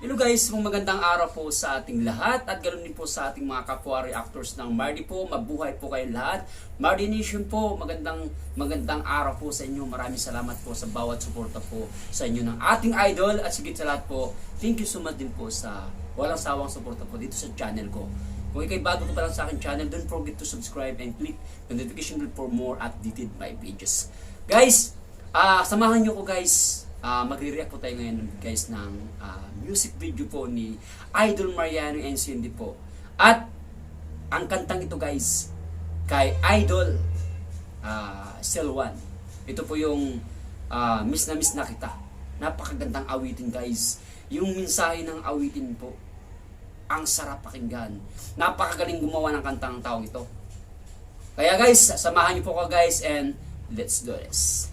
Hello guys, magandang araw po sa ating lahat at ganoon din po sa ating mga kapwa reactors ng Mardi po. Mabuhay po kayo lahat. Mardi Nation po, magandang araw po sa inyo. Maraming salamat po sa bawat suporta po sa inyo ng ating idol at sigit sa lahat po. Thank you so much din po sa walang sawang suporta po dito sa channel ko. Kung ikay bago ko pa lang sa akin channel, don't forget to subscribe and click the notification bell for more updated my pages. Guys, samahan nyo ko guys. Magre-react po tayo ngayon guys ng music video po ni Idol Mariano and Cindy po. At ang kantang ito guys kay Idol Selwan. Ito po yung Miss na Kita. Napakagandang awitin guys. Yung mensahe ng awitin po, ang sarap pakinggan. Napakagaling gumawa ng kantang tao ito. Kaya guys, samahan niyo po ko guys and let's do this.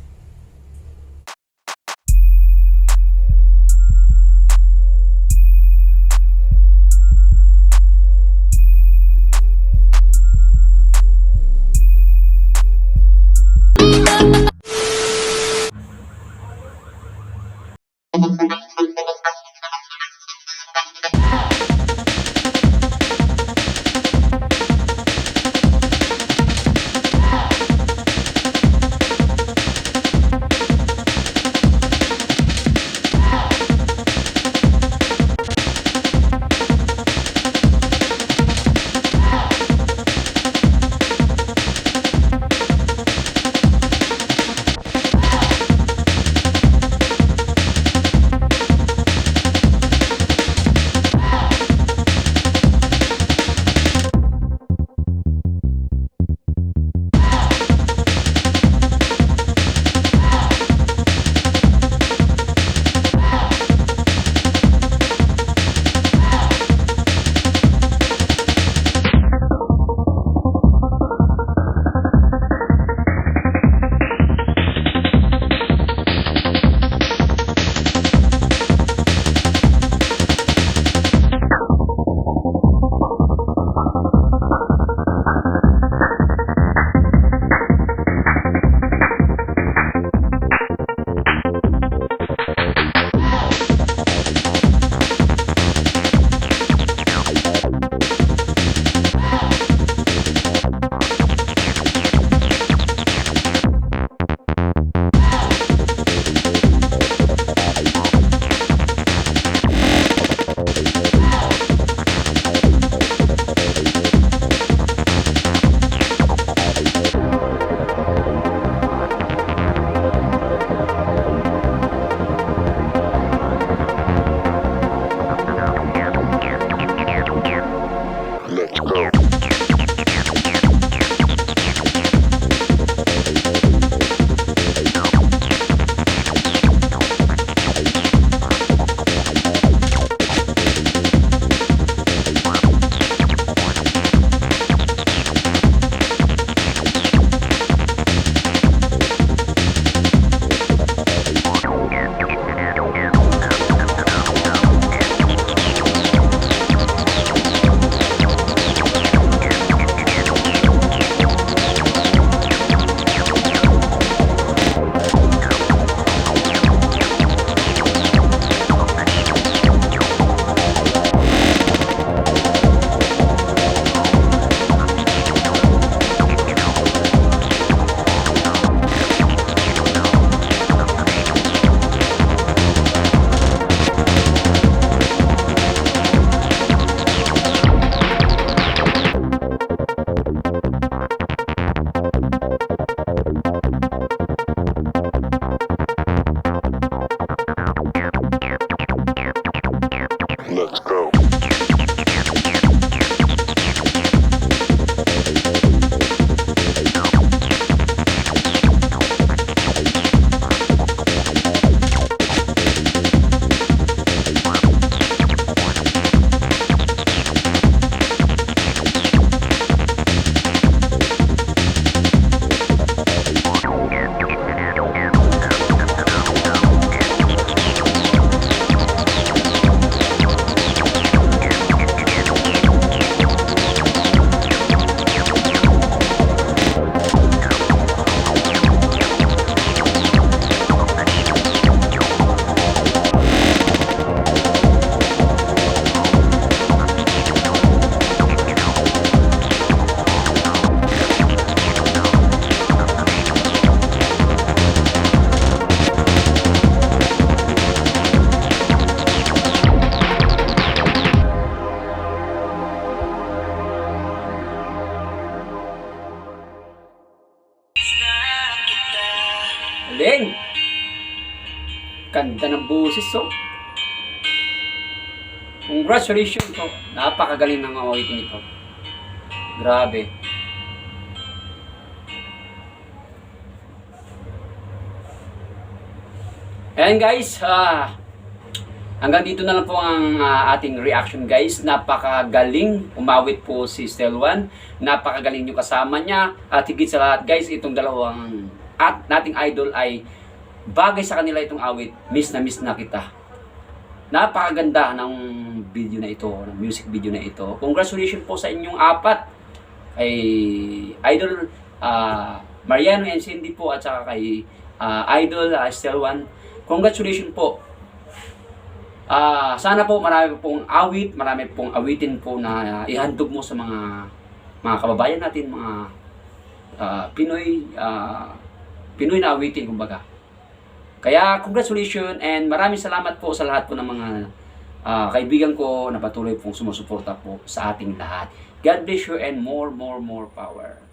ganda ng boses, so. Congratulations po. Napakagaling ng awitin ito. Grabe. Ayan guys, hanggang dito na lang po ang ating reaction guys. Napakagaling umawit po si Stelwan. Napakagaling yung kasama niya. At higit sa lahat guys, itong dalawang nating idol ay bagay sa kanila itong awit. Miss na kita. Napakaganda ng video na ito, ng music video na ito. Congratulations po sa inyong apat. Kay Idol Mariano and Cindy po at saka kay Idol Stelwan. Congratulations po. Sana po marami pong awitin po na ihandog mo sa mga kababayan natin, mga Pinoy na awitin kumbaga. Kaya congratulations and maraming salamat po sa lahat po ng mga kaibigan ko na patuloy pong sumusuporta po sa ating lahat. God bless you and more power.